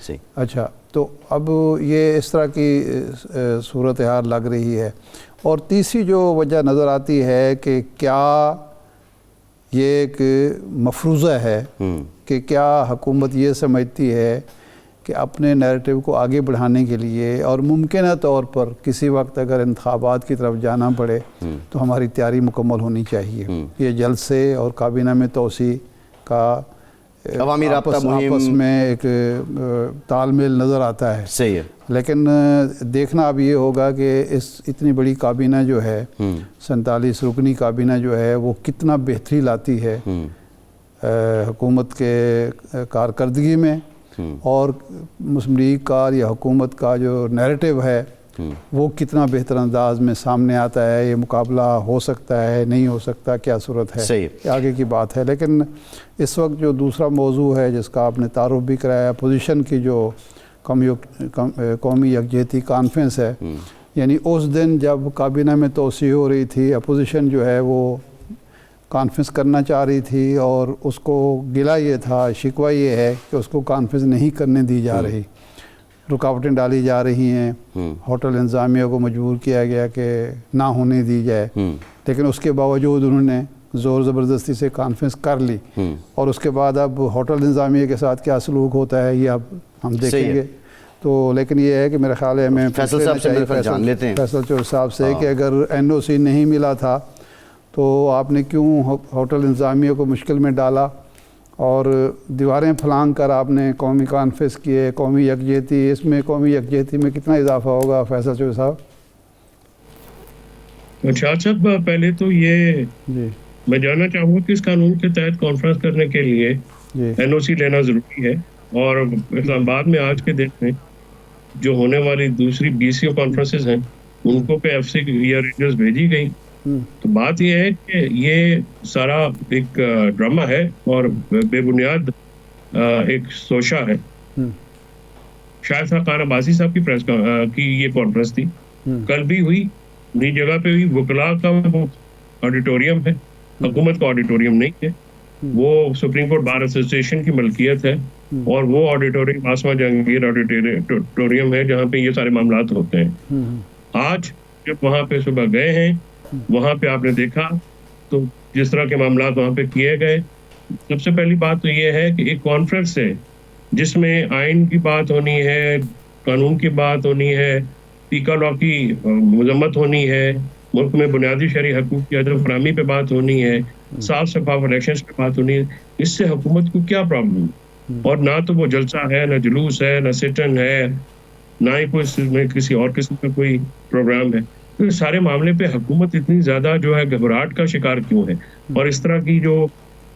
صحیح. اچھا تو اب یہ اس طرح کی صورتحال لگ رہی ہے. اور تیسری جو وجہ نظر آتی ہے کہ کیا یہ ایک مفروضہ ہے کہ کیا حکومت یہ سمجھتی ہے کہ اپنے نیریٹو کو آگے بڑھانے کے لیے اور ممکنہ طور پر کسی وقت اگر انتخابات کی طرف جانا پڑے تو ہماری تیاری مکمل ہونی چاہیے. یہ جلسے اور کابینہ میں توسیع کا عوامی رابطہ آپس میں ایک تال میل نظر آتا ہے. صحیح ہے. لیکن دیکھنا اب یہ ہوگا کہ اس اتنی بڑی کابینہ جو ہے 47 رکنی کابینہ جو ہے وہ کتنا بہتری لاتی ہے حکومت کے کارکردگی میں, اور مسلم لیگ کا یا حکومت کا جو نیریٹو ہے وہ کتنا بہتر انداز میں سامنے آتا ہے. یہ مقابلہ ہو سکتا ہے, نہیں ہو سکتا, کیا صورت ہے, یہ آگے کی بات ہے. لیکن اس وقت جو دوسرا موضوع ہے جس کا آپ نے تعارف بھی کرایا, اپوزیشن کی جو قومی یکجہتی کانفرنس ہے, یعنی اس دن جب کابینہ میں توسیع ہو رہی تھی اپوزیشن جو ہے وہ کانفرنس کرنا چاہ رہی تھی, اور اس کو گلہ یہ تھا, شکوہ یہ ہے کہ اس کو کانفرنس نہیں کرنے دی جا رہی, رکاوٹیں ڈالی جا رہی ہیں, ہوٹل انتظامیہ کو مجبور کیا گیا کہ نہ ہونے دی جائے. لیکن اس کے باوجود انہوں نے زور زبردستی سے کانفرنس کر لی, اور اس کے بعد اب ہوٹل انتظامیہ کے ساتھ کیا سلوک ہوتا ہے یہ اب ہم دیکھیں گے. تو لیکن یہ ہے کہ میرا خیال ہے ہمیں فیصل چور صاحب سے کہ اگر NOC نہیں ملا تھا تو آپ نے کیوں ہوٹل انتظامیہ کو مشکل میں ڈالا, اور دیواریں پھلانگ کر آپ نے قومی کانفرنس کیے, قومی یکجہتی, اس میں قومی یکجہتی میں کتنا اضافہ ہوگا فیصل چور صاحب؟ شاہ صاحب پہلے تو یہ میں جاننا چاہوں گا کہ اس قانون کے تحت کانفرنس کرنے کے لیے NOC لینا ضروری ہے, اور اسلام آباد میں آج کے دن میں جو ہونے والی دوسری BCO کانفرنسز ہیں ان کو پہ FC یا رینجرز بھیجی گئی. تو بات یہ ہے کہ یہ سارا ایک ڈرامہ ہے اور بے بنیاد ایک سوچا ہے. شاہد خاقان عباسی صاحب کی یہ کانفرنس تھی, کل بھی ہوئی, نئی جگہ پہ ہوئی. وکلاء کا آڈیٹوریم ہے, حکومت کا آڈیٹوریم نہیں ہے, وہ سپریم کورٹ بار ایسوسیشن کی ملکیت ہے, اور وہ آڈیٹوریم آسما جہانگیر آڈیٹوریم ہے جہاں پہ یہ سارے معاملات ہوتے ہیں. آج جب وہاں پہ صبح گئے ہیں, وہاں پہ آپ نے دیکھا تو جس طرح کے معاملات وہاں پہ کیے گئے, سب سے پہلی بات تو یہ ہے کہ ایک کانفرنس ہے جس میں آئین کی بات ہونی ہے, قانون کی بات ہونی ہے, پیکا لا کی مذمت ہونی ہے, ملک میں بنیادی شرعی حقوق کی عدم فراہمی پہ بات ہونی ہے, صاف شفاف الیکشنز پہ بات ہونی ہے. اس سے حکومت کو کیا پرابلم؟ اور نہ تو وہ جلسہ ہے, نہ جلوس ہے, نہ سٹن ہے, نہ ہی کوئی کسی اور قسم کا کوئی پروگرام ہے. تو سارے معاملے پہ حکومت اتنی زیادہ جو ہے گھبراہٹ کا شکار کیوں ہے, اور اس طرح کی جو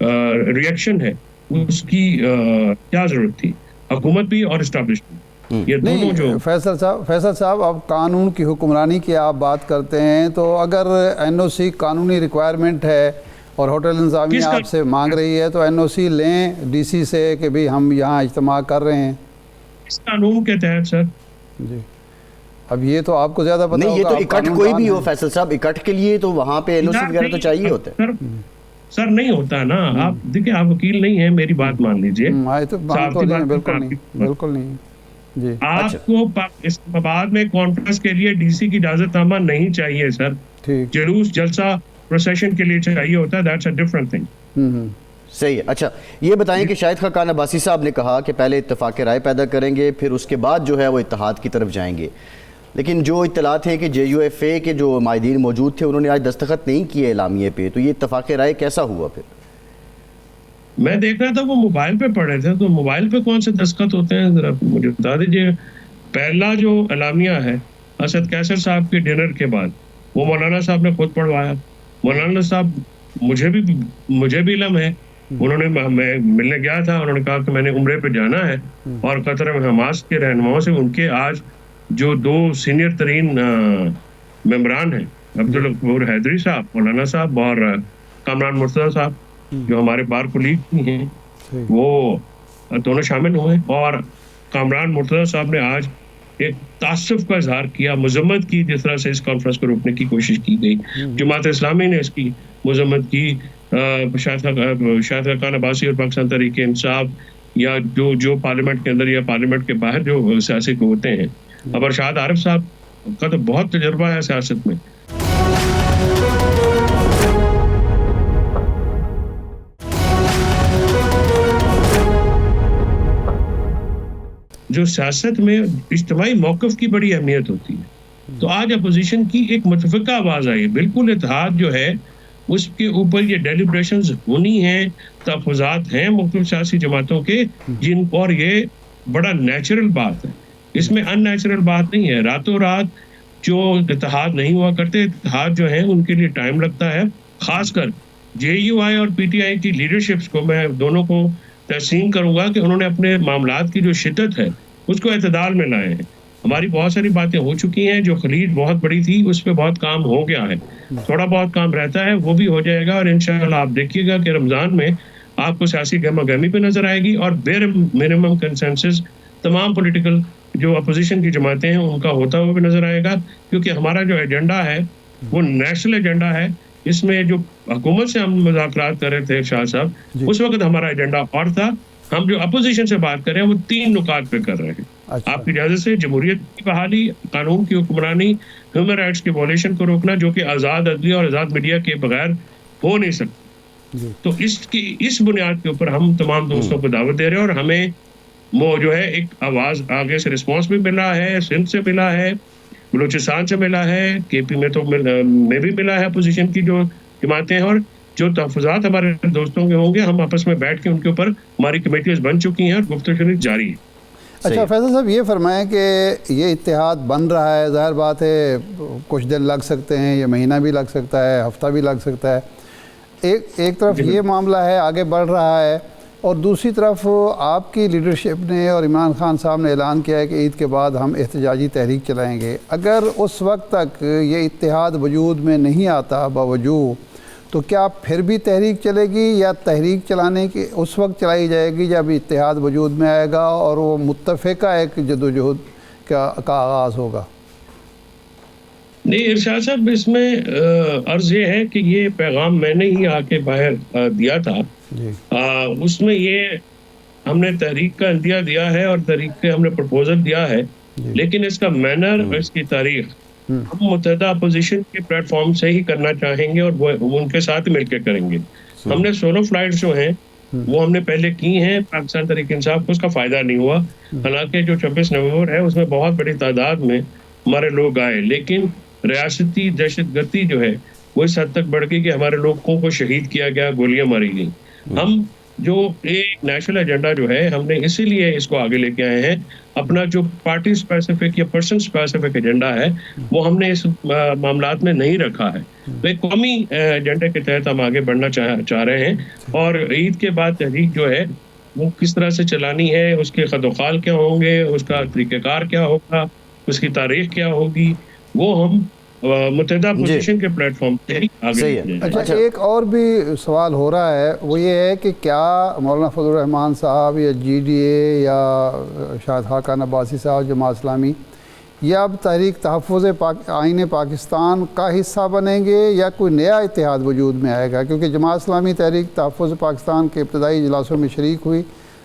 ریئیکشن ہے اس کی کیا ضرورت تھی, حکومت بھی اور اسٹیبلشمنٹ یہ دونوں جو. فیصل صاحب اب قانون کی حکمرانی کی آپ بات کرتے ہیں, تو اگر NOC قانونی ریکوائرمنٹ ہے اور ہوٹل انتظامیہ آپ سے مانگ رہی ہے تو NOC لیں DC سے کہ بھی ہم یہاں اجتماع کر رہے ہیں اس قانون کے تحت. سر جی اب یہ تو آپ کو زیادہ پتہ نہیں, یہ تو اکٹھ کوئی بھی ہو فیصل صاحب, اکٹھ کے لیے تو وہاں پہ NOC وغیرہ تو چاہیے ہوتا ہے. سر نہیں ہوتا نا, آپ دیکھیں آپ وکیل نہیں ہیں, میری بات مان لیجئے. بالکل نہیں جی. آپ کو اسلام آباد میں کانفرنس کے لیے DC کی اجازت نامہ نہیں چاہیے سر, جلوس جلسہ پروسیشن کے لیے چاہیے ہوتا ہے, دیٹس اے ڈفرنٹ تھنگ. صحیح ہے. اچھا یہ بتائیں کہ شاہد خاقان عباسی صاحب نے کہا کہ پہلے اتفاق رائے پیدا کریں گے, پھر اس کے بعد جو ہے وہ اتحاد کی طرف جائیں گے, لیکن جو اطلاعات ہیں کہ JUFA کے جو مائدین موجود تھے انہوں نے آج دستخط نہیں کیے اعلامیے پہ, تو یہ اتفاق رائے کیسا ہوا پھر؟ میں دیکھ رہا تھا وہ موبائل پہ پڑھے تھے, تو موبائل پہ کون سے دستخط ہوتے ہیں ذرا مجھے بتا دیجیے. پہلا جو اعلامیہ ہے اسد کیسر صاحب کے ڈنر کے بعد وہ مولانا صاحب نے خود پڑھوایا. مولانا صاحب مجھے بھی علم ہے, انہوں نے میں ملنے گیا تھا, انہوں نے کہا کہ میں نے عمرے پہ جانا ہے, اور قطر میں حماس کے رہنماؤں سے ان کے آج جو 2 سینئر ترین ممبران ہیں, عبدالغفور حیدری صاحب مولانا صاحب اور کامران مرتضیٰ صاحب جو ہمارے بار کولیگ ہیں, وہ دونوں شامل ہوئے. اور کامران مرتضیٰ صاحب نے آج ایک تعصب کا اظہار کیا, مذمت کی جس طرح سے اس کانفرنس کو روکنے کی کوشش کی گئی. جماعت اسلامی نے اس کی مذمت کی, شاہد خاقان عباسی اور پاکستان تحریک انصاف یا جو پارلیمنٹ کے اندر یا پارلیمنٹ کے باہر جو سیاسی ہوتے ہیں. اب ارشاد عارف صاحب کا تو بہت تجربہ ہے سیاست میں. جو سیاست میں اجتماعی موقف کی بڑی اہمیت ہوتی ہے. تو آج اپوزیشن کی ایک متفقہ آواز آئی. بالکل اتحاد جو ہے اس کے اوپر یہ ڈیلیبریشنز ہونی ہیں, تحفظات ہیں مختلف سیاسی جماعتوں کے, جن اور یہ بڑا نیچرل بات ہے, اس میں ان نیچرل بات نہیں ہے. راتوں رات جو اتحاد نہیں ہوا کرتے, اتحاد جو ہے ان کے لیے ٹائم لگتا ہے. خاص کر جے یو آئی اور پی ٹی آئی کی لیڈرشپس کو میں دونوں کو تحسین کروں گا کہ انہوں نے اپنے معاملات کی جو شدت ہے اس کو اعتدال میں لائے ہیں. ہماری بہت ساری باتیں ہو چکی ہیں, جو خلیج بہت بڑی تھی اس پہ بہت کام ہو گیا ہے, تھوڑا بہت کام رہتا ہے وہ بھی ہو جائے گا. اور انشاءاللہ آپ دیکھیے گا کہ رمضان میں آپ کو سیاسی گہما گہمی پہ نظر آئے گی, اور بیر منیمم کنسنسس تمام پولیٹیکل جو اپوزیشن کی جماعتیں ہیں ان کا ہوتا ہوا بھی نظر آئے گا. کیونکہ ہمارا جو ایجنڈا ہے وہ نیشنل ایجنڈا ہے. اس میں جو حکومت سے ہم مذاکرات کر رہے تھے شاہ صاحب, اس وقت ہمارا ایجنڈا اور تھا. ہم جو اپوزیشن سے بات کر رہے ہیں وہ 3 نکات پہ کر رہے ہیں. آپ کی اجازت سے جمہوریت کی بحالی, قانون کی حکمرانی, ہیومن رائٹس کی وائلیشن کو روکنا, جو کہ آزاد عدلیہ اور آزاد میڈیا کے بغیر ہو نہیں سکتا. تو اس بنیاد کے اوپر ہم تمام دوستوں کو دعوت دے رہے ہیں. اور ہمیں وہ جو ہے ایک آواز آگے سے رسپانس بھی ملا ہے, سندھ سے ملا ہے, بلوچستان سے ملا ہے, کے پی میں تو میں بھی ملا ہے اپوزیشن کی جو جماعتیں ہیں. اور جو تحفظات ہمارے دوستوں کے ہوں گے ہم آپس میں بیٹھ کے ان کے اوپر ہماری کمیٹیز بن چکی ہیں اور گفتگو جاری ہے. اچھا فیصل صاحب, یہ فرمائیں کہ یہ اتحاد بن رہا ہے, ظاہر بات ہے کچھ دن لگ سکتے ہیں, یہ مہینہ بھی لگ سکتا ہے, ہفتہ بھی لگ سکتا ہے. ایک طرف یہ معاملہ ہے آگے بڑھ رہا ہے, اور دوسری طرف آپ کی لیڈرشپ نے اور عمران خان صاحب نے اعلان کیا ہے کہ عید کے بعد ہم احتجاجی تحریک چلائیں گے. اگر اس وقت تک یہ اتحاد وجود میں نہیں آتا باوجود, تو کیا پھر بھی تحریک چلے گی, یا تحریک چلانے کی اس وقت چلائی جائے گی جب اتحاد وجود میں آئے گا اور وہ متفقہ ایک جدوجہد کا آغاز ہوگا؟ نہیں ارشاد صاحب, اس میں عرض یہ ہے کہ یہ پیغام میں نے ہی آ کے باہر دیا تھا. اس میں یہ ہم نے تحریک کا عندیہ دیا ہے اور تحریک کے ہم نے پرپوزل دیا ہے, لیکن اس کا مینر اور اس کی تاریخ ہم متحدہ اپوزیشن کے پلیٹ فارم سے ہی کرنا چاہیں گے, اور وہ ان کے ساتھ مل کے کریں گے. ہم نے سولو فلائٹس جو ہیں وہ ہم نے پہلے کی ہیں, پاکستان تحریک انصاف کو اس کا فائدہ نہیں ہوا. حالانکہ جو 26 نومبر ہے اس میں بہت بڑی تعداد میں ہمارے لوگ آئے, لیکن ریاستی دہشت گردی جو ہے وہ اس حد تک بڑھ گئی کہ ہمارے لوگوں کو شہید کیا گیا, گولیاں ماری گئیں. ہم جو ایک نیشنل ایجنڈا جو ہے ہم نے اسی لیے اس کو آگے لے کے آئے ہیں. اپنا جو پارٹی اسپیسیفک یا پرسن اسپیسیفک ایجنڈا ہے وہ ہم نے اس معاملات میں نہیں رکھا ہے. تو ایک قومی ایجنڈے کے تحت ہم آگے بڑھنا چاہ رہے ہیں. اور عید کے بعد تحریک جو ہے وہ کس طرح سے چلانی ہے, اس کے خد و خال کیا ہوں گے, اس کا طریقہ کار کیا ہوگا, اس کی تاریخ کیا ہوگی, وہ ہم متحدہ پوزیشن کے پلیٹ فارم پہ آگے. اچھا ایک اور بھی سوال ہو رہا ہے, وہ یہ ہے کہ کیا مولانا فضل الرحمان صاحب یا جی ڈی اے یا شاہد خاقان عباسی صاحب جماعت اسلامی یہ اب تحریک تحفظ آئین پاکستان کا حصہ بنیں گے, یا کوئی نیا اتحاد وجود میں آئے گا؟ کیونکہ جماعت اسلامی تحریک تحفظ پاکستان کے ابتدائی اجلاسوں میں شریک ہوئی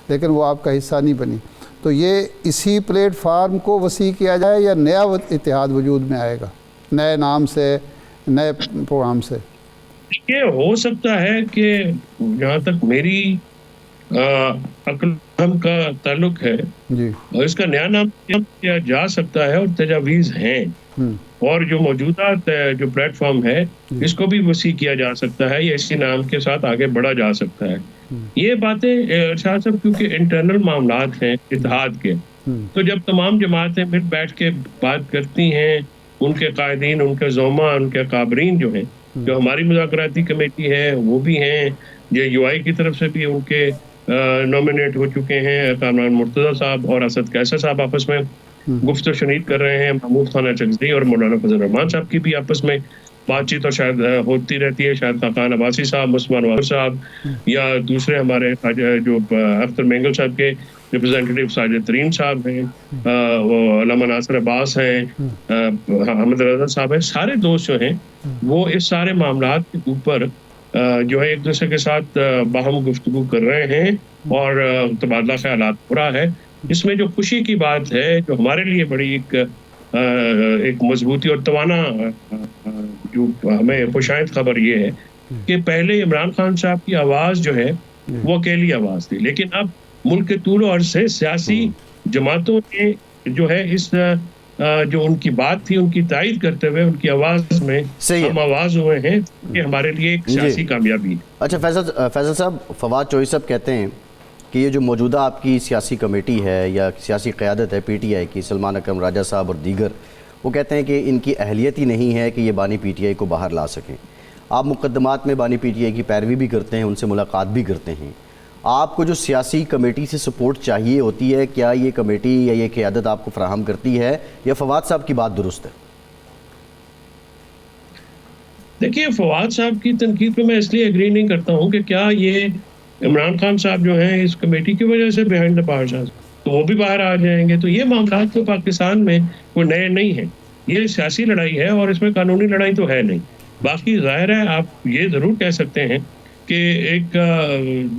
لیکن وہ آپ کا حصہ نہیں بنی. تو یہ اسی پلیٹ فارم کو وسیع کیا جائے یا نیا اتحاد وجود میں آئے گا نئے نام سے, نئے پروگرام سے؟ یہ ہو سکتا ہے کہ جہاں تک میری عقل کا تعلق ہے اور اس کا نیا نام کیا جا سکتا ہے, اور تجاویز ہیں, اور جو موجودہ جو پلیٹ فارم ہے اس کو بھی وسیع کیا جا سکتا ہے یا اسی نام کے ساتھ آگے بڑھا جا سکتا ہے. یہ باتیں شاہ صاحب کیونکہ انٹرنل معاملات ہیں اتحاد کے, تو جب تمام جماعتیں مل بیٹھ کے بات کرتی ہیں, ان کے قائدین, ان کے زعما, ان کے قابرین جو ہیں, جو ہماری مذاکراتی کمیٹی ہے وہ بھی ہیں, جے یو آئی کی طرف سے بھی ان کے نومینیٹ ہو چکے ہیں, کامران مرتضیٰ صاحب اور اسد کیسر صاحب آپس میں گفت و شنید کر رہے ہیں, محمود خانہ چغزی اور مولانا فضل الرحمان صاحب کی بھی آپس میں بات چیت اور شاید ہوتی رہتی ہے. شاید خاقان عباسی صاحب, عثمان واحد صاحب, یا دوسرے ہمارے جو اختر مینگل صاحب کے ریپرزینٹیٹیو ساجد ترین صاحب ہیں, علامہ ناصر عباس ہیں, حمد رضا صاحب ہیں, سارے دوست جو ہیں وہ اس سارے معاملات کے اوپر جو ہے ایک دوسرے کے ساتھ باہم گفتگو کر رہے ہیں اور تبادلہ خیالات ہو رہا ہے. اس میں جو خوشی کی بات ہے, جو ہمارے لیے بڑی ایک مضبوطی اور توانا جو ہمیں خوشائند خبر یہ ہے کہ پہلے عمران خان صاحب کی آواز جو ہے وہ اکیلی آواز تھی, لیکن اب ملک کے طول و عرض سے سیاسی جماعتوں نے جو ہے اس جو ان کی بات تھی ان کی تائید کرتے ہوئے ان کی آواز میں ہم آواز ہوئے ہیں, کہ ہمارے لیے ایک سیاسی کامیابی. اچھا فیصل صاحب, فواد چوہی صاحب کہتے ہیں کہ یہ جو موجودہ آپ کی سیاسی کمیٹی ہے یا سیاسی قیادت ہے پی ٹی آئی کی, سلمان اکرم راجہ صاحب اور دیگر, وہ کہتے ہیں کہ ان کی اہلیت ہی نہیں ہے کہ یہ بانی پی ٹی آئی کو باہر لا سکیں. آپ مقدمات میں بانی پی ٹی آئی کی پیروی بھی کرتے ہیں, ان سے ملاقات بھی کرتے ہیں. آپ کو جو سیاسی کمیٹی سے سپورٹ چاہیے ہوتی ہے, کیا یہ کمیٹی یا یہ قیادت آپ کو فراہم کرتی ہے, یا فواد صاحب کی بات درست ہے؟ دیکھیے, فواد صاحب کی تنقید پہ میں اس لیے ایگری نہیں کرتا ہوں کہ کیا یہ عمران خان صاحب جو ہیں اس کمیٹی کی وجہ سے بیہائنڈ دا بارز تو وہ بھی باہر آ جائیں گے. تو یہ معاملات تو پاکستان میں کوئی نئے نہیں ہیں, یہ سیاسی لڑائی ہے اور اس میں قانونی لڑائی تو ہے نہیں. باقی ظاہر ہے آپ یہ ضرور کہہ سکتے ہیں کہ ایک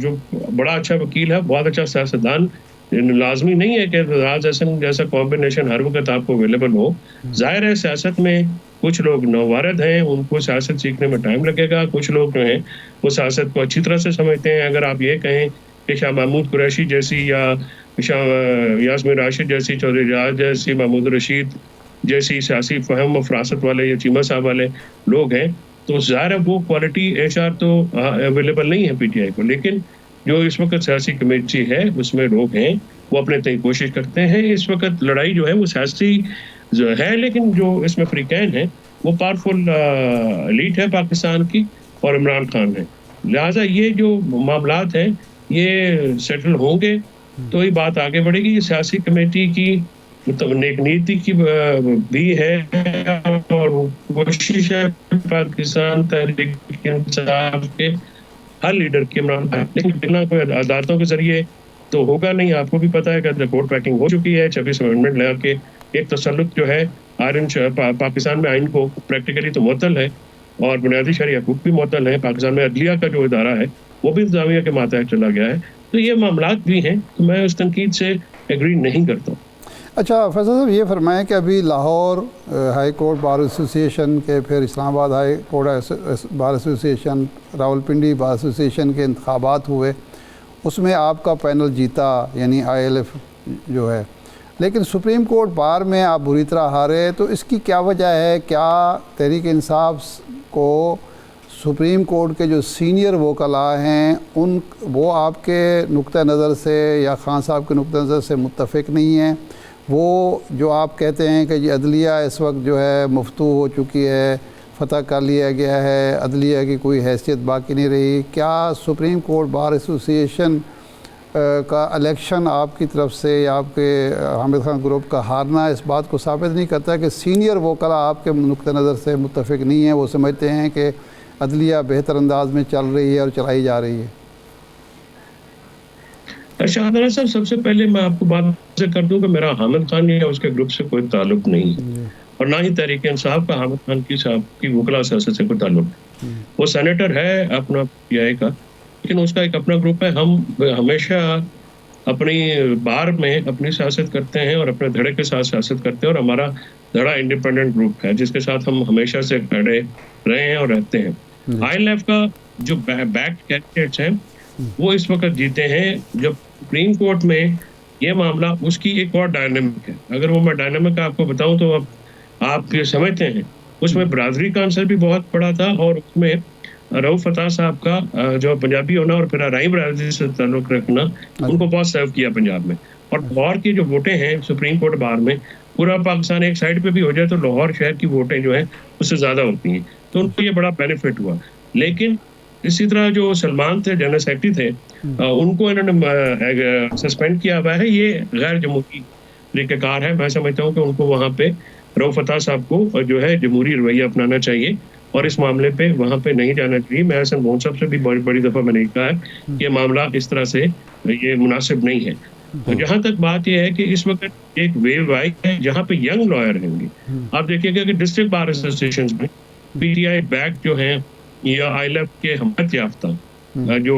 جو بڑا اچھا وکیل ہے, بہت اچھا سیاستدان, لازمی نہیں ہے کہ راز حسن جیسا کمبینیشن ہر وقت آپ کو اویلیبل ہو. ظاہر ہے سیاست میں کچھ لوگ نووارد ہیں, ان کو سیاست سیکھنے میں ٹائم لگے گا. کچھ لوگ جو ہیں وہ سیاست کو اچھی طرح سے سمجھتے ہیں. اگر آپ یہ کہیں کہ شاہ محمود قریشی جیسی یا یاسمین راشد جیسی, چودھری جہاز جیسی, محمود رشید جیسی سیاسی فہم و فراست والے یا چیمہ صاحب والے لوگ ہیں, تو ظاہر ہے وہ کوالٹی ایچ آر تو اویلیبل نہیں ہے پی ٹی آئی کو. لیکن جو اس وقت سیاسی کمیٹی ہے اس میں لوگ ہیں وہ اپنے تئیں کوشش کرتے ہیں. اس وقت لڑائی جو ہے وہ سیاسی ہے, لیکن جو اس میں فریقین ہے وہ پاورفل ایلیٹ ہے پاکستان کی اور عمران خان ہے. لہٰذا یہ جو معاملات ہیں یہ سیٹل ہوں گے تو ہی بات آگے بڑھے گی. یہ سیاسی کمیٹی کی نیک نیتی کی بھی ہے اور کوشش ہے پاکستان تحریک انصاف کے ہر لیڈر کی عمران خان, لیکن کوئی عدالتوں کے ذریعے تو ہوگا نہیں. آپ کو بھی پتا ہے کہ کورٹ پیکنگ ہو چکی ہے. 26 امینڈمنٹ لگا کے ایک تسلط جو ہے پاکستان میں آئین کو پریکٹیکلی تو معطل ہے اور بنیادی شرعی حقوق بھی معطل ہے. پاکستان میں عدلیہ کا جو ادارہ ہے وہ بھی انتظامیہ کے ماتحت چلا گیا ہے. تو یہ معاملات بھی ہیں, تو میں اس تنقید سے ایگری نہیں کرتا ہوں. اچھا فیصل صاحب, یہ فرمائیں کہ ابھی لاہور ہائی کورٹ بار ایسوسی ایشن کے, پھر اسلام آباد ہائی کورٹ بار ایسوسی ایشن, راولپنڈی بار ایسوسی ایشن کے انتخابات ہوئے, اس میں آپ کا پینل جیتا, یعنی آئی ایل ایف جو ہے, لیکن سپریم کورٹ بار میں آپ بری طرح ہارے. تو اس کی کیا وجہ ہے؟ کیا تحریک انصاف کو سپریم کورٹ کے جو سینئر وکلاء ہیں وہ آپ کے نقطہ نظر سے یا خان صاحب کے نقطہ نظر سے متفق نہیں ہیں؟ وہ جو آپ کہتے ہیں کہ یہ عدلیہ اس وقت جو ہے مفتوح ہو چکی ہے, فتح کر لیا گیا ہے, عدلیہ کی کوئی حیثیت باقی نہیں رہی, کیا سپریم کورٹ بار ایسوسی ایشن کا الیکشن آپ کی طرف سے یا آپ کے حامد خان گروپ کا ہارنا اس بات کو ثابت نہیں کرتا کہ سینئر وکلاء آپ کے نقطہ نظر سے متفق نہیں ہیں؟ وہ سمجھتے ہیں کہ عدلیہ بہتر انداز میں چل رہی ہے اور چلائی جا رہی ہے. شاہدرہ صاحب, سب سے پہلے میں آپ کو بات سے کر دوں کہ میرا حامد خان یا اس کے گروپ سے کوئی تعلق نہیں ہے, اور نہ ہی تحریک انصاف کا حامد خان کی صاحب کی وکلا سیاست سے کوئی تعلق ہے. وہ سینیٹر ہے اپنا پی آئی کا, لیکن اس کا ایک اپنا گروپ ہے. ہم ہمیشہ اپنی بار میں اپنی سیاست کرتے ہیں اور اپنے دھڑے کے ساتھ سیاست کرتے ہیں, اور ہمارا دھڑا انڈیپینڈنٹ گروپ ہے جس کے ساتھ ہم ہمیشہ سے کھڑے رہے ہیں اور رہتے ہیں. آئی ایل ایف کا جو بیک کینڈیڈیٹس ہیں وہ اس وقت جیتے ہیں. جب سپریم کورٹ میں یہ معاملہ, اس کی ایک اور ڈائنامک ہے. اگر وہ میں ڈائنامک آپ کو بتاؤں تو آپ یہ سمجھتے ہیں اس میں برادری کا عنصر بھی بہت بڑا تھا, اور اس میں رؤف فتح صاحب کا جو پنجابی ہونا اور پھر آرائی برادری سے تعلق رکھنا, ان کو بہت سرو کیا پنجاب میں. اور لاہور کی جو ووٹیں ہیں سپریم کورٹ بار میں, پورا پاکستان ایک سائڈ پہ بھی ہو جائے تو لاہور شہر کی ووٹیں جو ہیں اس سے زیادہ ہوتی ہیں, تو ان کو یہ بڑا بینیفٹ ہوا. لیکن اسی طرح جو سلمان تھے, جنرل سیکرٹری تھے, ان کو انہوں نے سسپینڈ کیا ہوا ہے. یہ غیر جمہوری طریقہ کار ہے. میں سمجھتا ہوں کہ ان کو وہاں پہ رؤف فتح صاحب کو جو ہے جمہوری رویہ اپنانا چاہیے اور اس معاملے پہ وہاں پہ نہیں جانا چاہیے. میں حسن مون صاحب سے بھی بڑی دفعہ میں نے کہا ہے کہ معاملہ اس طرح سے یہ مناسب نہیں ہے. جہاں تک بات یہ ہے کہ اس وقت ایک ویو آئی ہے جہاں پہ ینگ لائر ہیں گے. آپ دیکھیے گا کہ ڈسٹرکٹ بار ایسوسی ایشن میں پی ٹی آئی بیک جو ہیں یا آئی ایل ایف کے حمایت یافتہ جو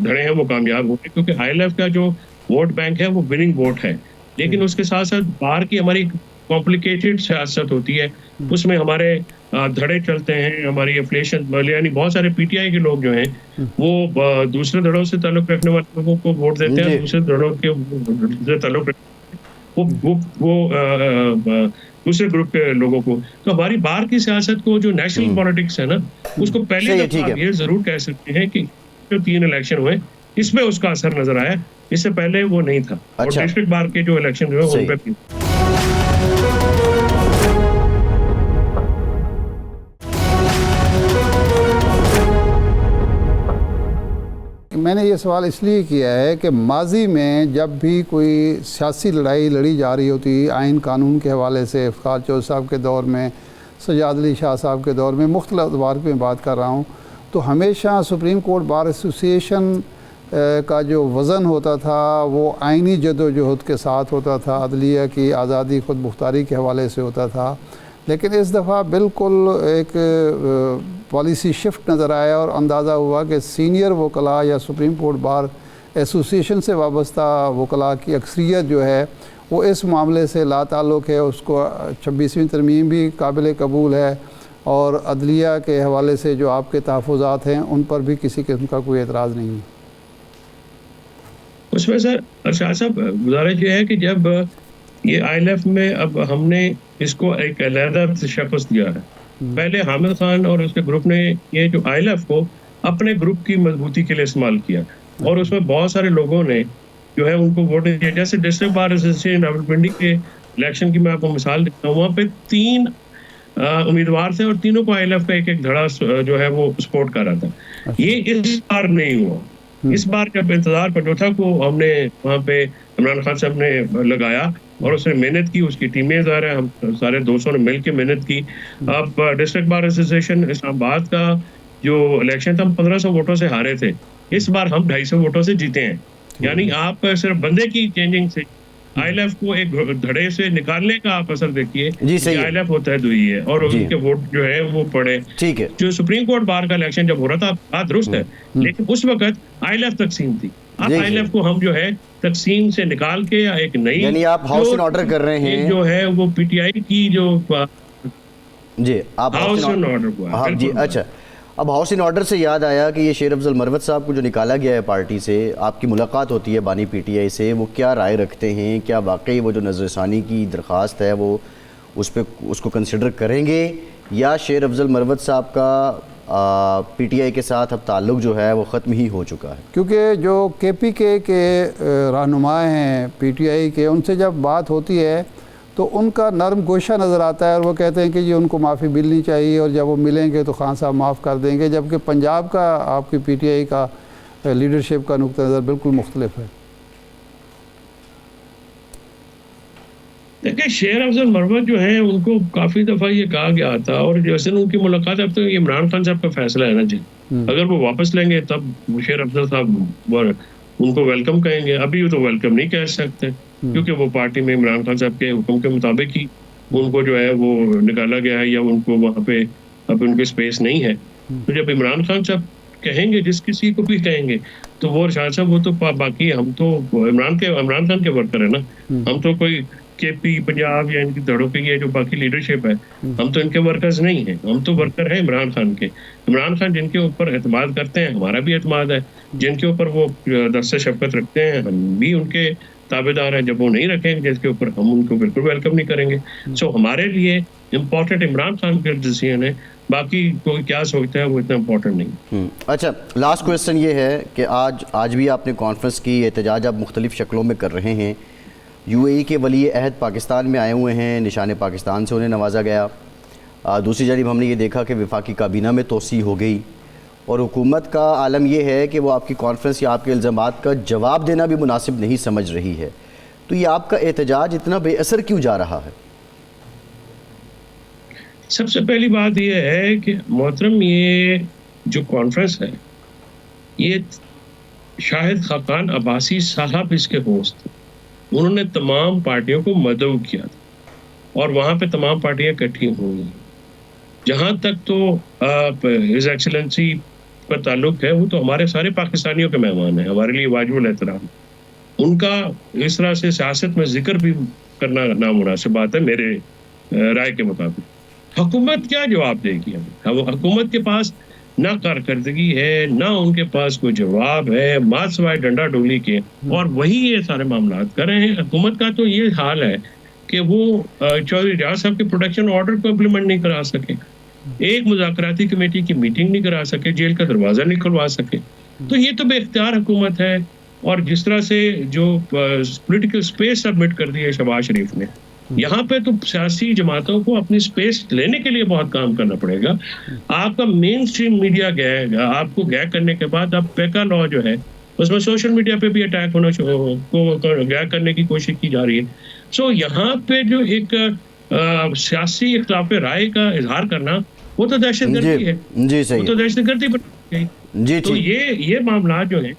دھڑے ہیں وہ کامیاب ہوئے، کیونکہ آئی ایل ایف کا جو ووٹ بینک ہے وہ وننگ ووٹ ہے، لیکن اس کے ساتھ ساتھ باہر کی ہماری کمپلیکیٹڈ سیاست ہوتی ہے، اس میں ہمارے دھڑے چلتے ہیں، ہماری افلیشن، یعنی بہت سارے پی ٹی آئی کے لوگ جو ہیں وہ دوسرے دھڑوں سے تعلق رکھنے والے لوگوں کو ووٹ دیتے ہیں، دوسرے دھڑوں کے تعلق وہ دوسرے گروپ کے لوگوں کو. تو ہماری باہر کی سیاست کو جو نیشنل پالیٹکس ہے نا، اس کو پہلے دفعہ یہ ضرور کہہ سکتے ہیں کہ جو 3 الیکشن ہوئے اس میں اس کا اثر نظر آیا، اس سے پہلے وہ نہیں تھا. اور ڈسٹرکٹ بار کے جو الیکشن ہوئے ان پہ میں نے یہ سوال اس لیے کیا ہے کہ ماضی میں جب بھی کوئی سیاسی لڑائی لڑی جا رہی ہوتی آئین قانون کے حوالے سے، افتخار چودھری صاحب کے دور میں، سجاد علی شاہ صاحب کے دور میں، مختلف ادوار پہ بات کر رہا ہوں، تو ہمیشہ سپریم کورٹ بار ایسوسیشن کا جو وزن ہوتا تھا وہ آئینی جدوجہد کے ساتھ ہوتا تھا، عدلیہ کی آزادی خود مختاری کے حوالے سے ہوتا تھا. لیکن اس دفعہ بالکل ایک پالیسی شفٹ نظر آیا اور اندازہ ہوا کہ سینئر وکلاء یا سپریم کورٹ بار ایسوسیشن سے وابستہ وکلاء کی اکثریت جو ہے وہ اس معاملے سے لا تعلق ہے. اس کو 26ویں ترمیم بھی قابل قبول ہے اور عدلیہ کے حوالے سے جو آپ کے تحفظات ہیں ان پر بھی کسی قسم کا کوئی اعتراض نہیں ہے. اس میں سر شاہ صاحب گزارش یہ ہے کہ جب یہ آئی ایل ایف میں اب ہم نے اس کو ایک علیحدہ تشخص دیا ہے. پہلے حامد خان اور اس کے گروپ نے یہ جو آئی ایل ایف کو اپنے گروپ کی مضبوطی کے لیے استعمال کیا اور اس میں بہت سارے لوگوں نے جو ہے ان کو ووٹ دیا. جیسے ڈسٹرکٹ بار ایسوسیشن راولپنڈی کے الیکشن کی میں آپ کو مثال دیتا ہوں، وہاں پہ 3 امیدوار تھے اور تینوں کو آئی ایل ایف کا ایک دھڑا جو ہے وہ سپورٹ کر رہا تھا. یہ اس بار نہیں ہوا. اس بار جب انتظار پٹوتھا کو ہم نے وہاں پہ عمران خان صاحب نے لگایا اور اس نے محنت کی، اس کی ٹیمیں ظاہر ہے، ہم سارے 200 نے مل کے محنت کی. اب ڈسٹرکٹ بار ایسوسیشن اسلام آباد کا جو الیکشن تھا ہم 1500 ووٹوں سے ہارے تھے، اس بار ہم 250 ووٹوں سے جیتے ہیں. یعنی آپ صرف بندے کی چینجنگ سے آئی ایل ایف کو ایک دھڑے سے نکالنے کا آپ اثر دیکھیے. آئی ایل ایف متحد ہوئی ہے اور ان کے ووٹ جو ہے وہ پڑے. جو سپریم کورٹ بار کا الیکشن جب ہو رہا تھا بات درست ہے، لیکن اس وقت آئی ایل ایف تقسیم تھی. اب آئی ایل ایف کو ہم جو ہے تقسیم سے نکال کے ایک نئی، یعنی آپ ہاؤس ان آرڈر کر رہے ہیں جو ہے وہ پی ٹی آئی کی جو آپ ہاؤس ان آرڈر ہوا. جی اچھا، اب ہاؤس ان آرڈر سے یاد آیا کہ یہ شیر افضل مروت صاحب کو جو نکالا گیا ہے پارٹی سے، آپ کی ملاقات ہوتی ہے بانی پی ٹی آئی سے، وہ کیا رائے رکھتے ہیں؟ کیا واقعی وہ جو نظر ثانی کی درخواست ہے وہ اس کو کنسیڈر کریں گے، یا شیر افضل مروت صاحب کا پی ٹی آئی کے ساتھ اب تعلق جو ہے وہ ختم ہی ہو چکا ہے؟ کیونکہ جو کے پی کے رہنما ہیں پی ٹی آئی کے، ان سے جب بات ہوتی ہے تو ان کا نرم گوشہ نظر آتا ہے اور وہ کہتے ہیں کہ جی ان کو معافی ملنی چاہیے اور جب وہ ملیں گے تو خان صاحب معاف کر دیں گے. جبکہ پنجاب کا آپ کی پی ٹی آئی کا لیڈرشپ کا نقطہ نظر بالکل مختلف ہے. دیکھیں شیر افضل مروت جو ہیں ان کو کافی دفعہ یہ کہا گیا تھا، اور جیسے ان کی ملاقات اب تو یہ عمران خان صاحب کا فیصلہ ہے نا جی، اگر وہ واپس لیں گے تب شیر افضل صاحب ان کو ویلکم کہیں گے. ابھی تو ویلکم نہیں کہہ سکتے کیونکہ وہ پارٹی میں عمران خان صاحب کے حکم کے مطابق ہی ان کو جو ہے وہ نکالا گیا ہے، یا ان کو وہاں پہ اب ان کی اسپیس نہیں ہے. تو جب عمران خان صاحب کہیں گے، جس کسی کو بھی کہیں گے، تو وہ شاہ صاحب وہ تو باقی ہم تو عمران خان کے ورکر ہیں نا، ہم تو کوئی کے پی پنجاب یا ان کی دھڑوں کی یہ جو باقی لیڈرشپ ہے، ہم تو ان کے ورکرز نہیں ہیں، ہم تو ورکر ہیں عمران خان کے. عمران خان جن کے اوپر اعتماد کرتے ہیں، ہمارا بھی اعتماد ہے، جن کے اوپر وہ دست شفقت رکھتے ہیں ہم بھی ان کے تابع دار ہیں. جب وہ نہیں رکھیں گے جس کے اوپر، ہم ان کو بالکل ویلکم نہیں کریں گے. سو ہمارے لیے امپورٹنٹ عمران خان کا ڈیسیژن ہے، باقی کوئی کیا سوچتا ہے وہ اتنا امپورٹنٹ نہیں. اچھا، لاسٹ کویسچن یہ ہے کہ آج بھی آپ نے کانفرنس کی، احتجاج آپ مختلف شکلوں میں کر رہے ہیں. یو اے ای کے ولی عہد پاکستان میں آئے ہوئے ہیں، نشان پاکستان سے انہیں نوازا گیا. دوسری جانب ہم نے یہ دیکھا کہ وفاقی کابینہ میں توسیع ہو گئی، اور حکومت کا عالم یہ ہے کہ وہ آپ کی کانفرنس یا آپ کے الزامات کا جواب دینا بھی مناسب نہیں سمجھ رہی ہے. تو یہ آپ کا احتجاج اتنا بے اثر کیوں جا رہا ہے؟ سب سے پہلی بات یہ ہے کہ محترم، یہ جو کانفرنس ہے یہ شاہد خاقان عباسی صاحب اس کے ہوسٹ تھے. انہوں نے تمام پارٹیوں کو مدعو کیا تھا اور وہاں پہ تمام پارٹیاں اکٹھی ہوئی. جہاں تک تو ہز ایکسلنسی کا تعلق ہے، وہ تو ہمارے سارے پاکستانیوں کے مہمان ہیں، ہمارے لیے واجب الاحترام. ان کا اس طرح سے سیاست میں ذکر بھی کرنا نامناسب بات ہے میرے رائے کے مطابق. حکومت کیا جواب دے گی ہمیں؟ حکومت کے پاس نہ کارکردگی ہے، نہ ان کے پاس کوئی جواب ہے، مات سوائے ڈنڈا ڈولی کے، اور وہی یہ سارے معاملات کر رہے ہیں. حکومت کا تو یہ حال ہے کہ وہ چودھری ریاض صاحب کے پروٹیکشن آرڈر کو امپلیمنٹ نہیں کرا سکے، ایک مذاکراتی کمیٹی کی میٹنگ نہیں کرا سکے، جیل کا دروازہ نہیں کھلوا سکے. تو یہ تو بے اختیار حکومت ہے. اور جس طرح سے جو پولیٹیکل سپیس سبمٹ کر دی ہے شہباز شریف نے، یہاں پہ تو سیاسی جماعتوں کو اپنی سپیس لینے کے لیے بہت کام کرنا پڑے گا. آپ کا مین اسٹریم میڈیا گیا ہے، آپ کو گیا کرنے کے بعد اب پیکا لا جو ہے اس میں سوشل میڈیا پہ بھی اٹیک ہونا گیا کرنے کی کوشش کی جا رہی ہے. سو یہاں پہ جو ایک سیاسی اختلاف رائے کا اظہار کرنا، وہ تو دہشت گردی ہے. جی صحیح، وہ تو دہشت گردی بن گئی. جی تو یہ معاملات جو ہیں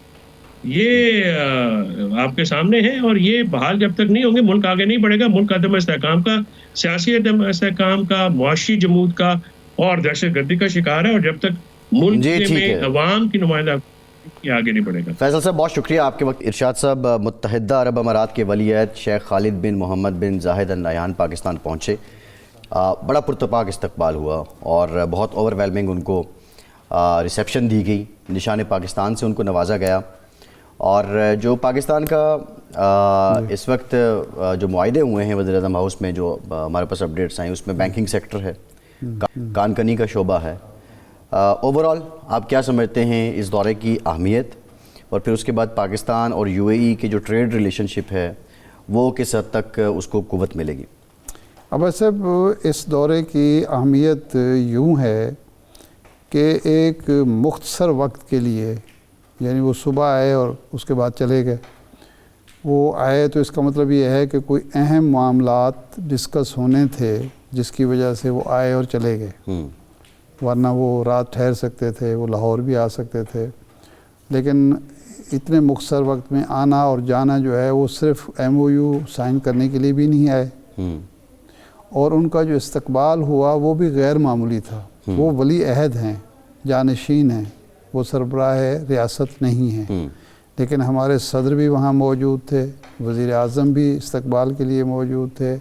یہ آپ کے سامنے ہیں، اور یہ بحال جب تک نہیں ہوں گے ملک آگے نہیں بڑھے گا. ملک عدم استحکام کا، سیاسی عدم استحکام کا، معاشی جمود کا اور دہشت گردی کا شکار ہے. اور جب تک ملک میں عوام کی نمائندہ آگے نہیں بڑھے گا. فیصل صاحب بہت شکریہ آپ کے وقت. ارشاد صاحب متحدہ عرب امارات کے ولی عہد شیخ خالد بن محمد بن زاہد ال نہیان پاکستان پہنچے. بڑا پرتپاک استقبال ہوا اور بہت اوور ویلمنگ ان کو ریسیپشن دی گئی. نشان پاکستان سے ان کو نوازا گیا. اور جو پاکستان کا اس وقت جو معاہدے ہوئے ہیں وزیر اعظم ہاؤس میں، جو ہمارے پاس اپڈیٹس آئیں، اس میں بینکنگ سیکٹر ہے، کان کنی کا شعبہ ہے. اوورال آپ کیا سمجھتے ہیں اس دورے کی اہمیت، اور پھر اس کے بعد پاکستان اور یو اے ای کے جو ٹریڈ ریلیشن شپ ہے وہ کس حد تک اس کو قوت ملے گی؟ اب صاحب اس دورے کی اہمیت یوں ہے کہ ایک مختصر وقت کے لیے، یعنی وہ صبح آئے اور اس کے بعد چلے گئے. وہ آئے تو اس کا مطلب یہ ہے کہ کوئی اہم معاملات ڈسکس ہونے تھے جس کی وجہ سے وہ آئے اور چلے گئے. ورنہ وہ رات ٹھہر سکتے تھے، وہ لاہور بھی آ سکتے تھے. لیکن اتنے مختصر وقت میں آنا اور جانا جو ہے وہ صرف MOU سائن کرنے کے لیے بھی نہیں آئے. اور ان کا جو استقبال ہوا وہ بھی غیر معمولی تھا. وہ ولی عہد ہیں، جانشین ہیں، وہ سربراہ ریاست نہیں ہیں. لیکن ہمارے صدر بھی وہاں موجود تھے، وزیر اعظم بھی استقبال کے لیے موجود تھے،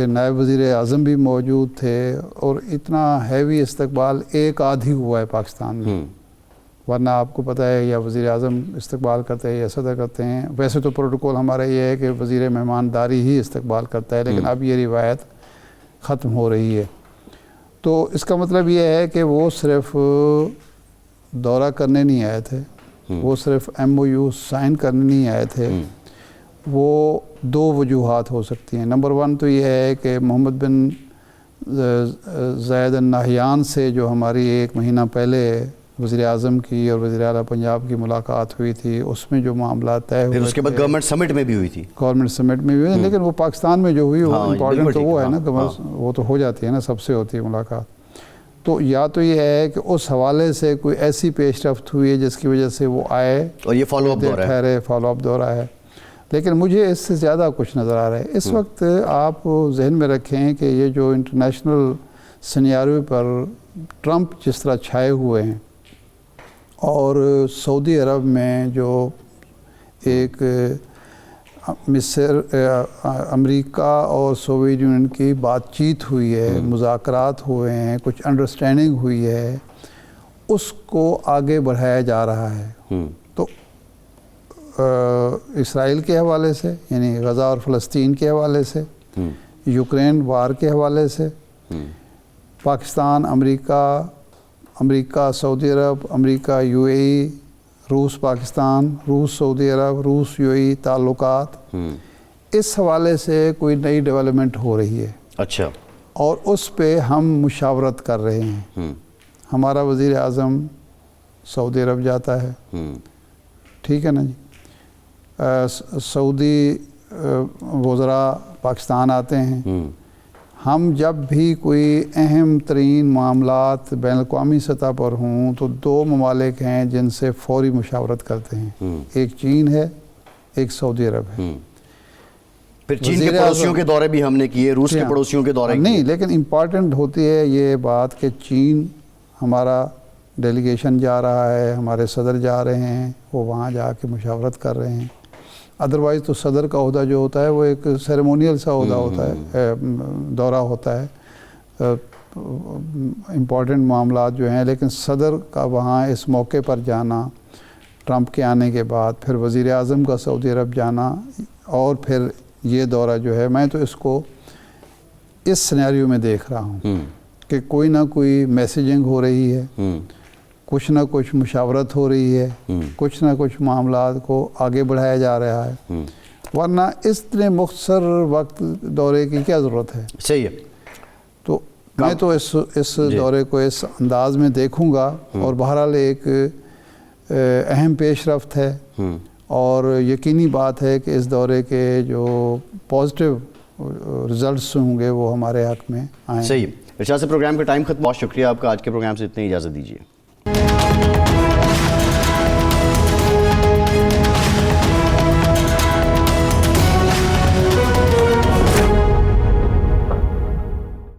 نائب وزیر اعظم بھی موجود تھے. اور اتنا ہیوی استقبال ایک آدھ ہی ہوا ہے پاکستان میں. ورنہ آپ کو پتہ ہے یا وزیر اعظم استقبال کرتے ہیں یا صدر کرتے ہیں. ویسے تو پروٹوکول ہمارا یہ ہے کہ وزیر مہمانداری ہی استقبال کرتا ہے، لیکن اب یہ روایت ختم ہو رہی ہے. تو اس کا مطلب یہ ہے کہ وہ صرف دورہ کرنے نہیں آئے تھے، وہ صرف MOU سائن کرنے نہیں آئے تھے. وہ دو وجوہات ہو سکتی ہیں. نمبر 1 تو یہ ہے کہ محمد بن زاہد ال نہیان سے جو ہماری 1 مہینہ پہلے وزیر اعظم کی اور وزیر اعلیٰ پنجاب کی ملاقات ہوئی تھی، اس میں جو معاملات طے ہوئے، پھر اس کے بعد گورنمنٹ سمٹ میں بھی ہوئی تھی. گورنمنٹ سمٹ میں بھی ہوئی، لیکن وہ پاکستان میں جو ہوئی وہ امپورٹنٹ تو وہ ہے نا، وہ تو ہو جاتی ہے نا، سب سے ہوتی ہے ملاقات. تو یا تو یہ ہے کہ اس حوالے سے کوئی ایسی پیش رفت ہوئی ہے جس کی وجہ سے وہ آئے اور یہ فالو اپ دورہ ہے، ٹھہرے، فالو اپ دورہ ہے. لیکن مجھے اس سے زیادہ کچھ نظر آ رہا ہے. اس وقت آپ ذہن میں رکھیں کہ یہ جو انٹرنیشنل سینیریو پر ٹرمپ جس طرح چھائے ہوئے ہیں، اور سعودی عرب میں جو ایک مصر، امریکہ اور سوویت یونین کی بات چیت ہوئی ہے، مذاکرات ہوئے ہیں، کچھ انڈرسٹینڈنگ ہوئی ہے، اس کو آگے بڑھایا جا رہا ہے. تو اسرائیل کے حوالے سے، یعنی غزہ اور فلسطین کے حوالے سے، یوکرین وار کے حوالے سے، پاکستان، امریکہ سعودی عرب، امریکہ UAE، روس پاکستان، روس سعودی عرب، روس UAE تعلقات، اس حوالے سے کوئی نئی ڈیولپمنٹ ہو رہی ہے. اچھا. اور اس پہ ہم مشاورت کر رہے ہیں. ہمارا وزیر اعظم سعودی عرب جاتا ہے، ٹھیک ہے نا جی. سعودی وزراء پاکستان آتے ہیں. ہم جب بھی کوئی اہم ترین معاملات بین الاقوامی سطح پر ہوں تو 2 ممالک ہیں جن سے فوری مشاورت کرتے ہیں. ایک چین ہے، ایک سعودی عرب ہے. پھر چین کے پڑوسیوں کے دورے بھی ہم نے کیے، روس کے پڑوسیوں کے دورے نہیں، لیکن امپورٹنٹ ہوتی ہے یہ بات کہ چین ہمارا ڈیلیگیشن جا رہا ہے، ہمارے صدر جا رہے ہیں، وہ وہاں جا کے مشاورت کر رہے ہیں. ادروائز تو صدر کا عہدہ جو ہوتا ہے وہ ایک سیریمونیل سا عہدہ ہوتا ہے، دورہ ہوتا ہے، امپورٹنٹ معاملات جو ہیں. لیکن صدر کا وہاں اس موقع پر جانا، ٹرمپ کے آنے کے بعد پھر وزیر اعظم کا سعودی عرب جانا، اور پھر یہ دورہ جو ہے، میں تو اس کو اس سینیریو میں دیکھ رہا ہوں کہ کوئی نہ کوئی میسیجنگ ہو رہی ہے، کچھ نہ کچھ مشاورت ہو رہی ہے، کچھ نہ کچھ معاملات کو آگے بڑھایا جا رہا ہے، ورنہ اتنے مختصر وقت دورے کی کیا ضرورت ہے. صحیح ہے. تو میں تو اس دورے کو اس انداز میں دیکھوں گا، اور بہرحال ایک اہم پیش رفت ہے، اور یقینی بات ہے کہ اس دورے کے جو پازیٹیو رزلٹس ہوں گے وہ ہمارے حق میں آئیں. صحیح. ارشاد سے پروگرام کا ٹائم ختم. بہت شکریہ آپ کا. آج کے پروگرام سے اتنی اجازت دیجیے.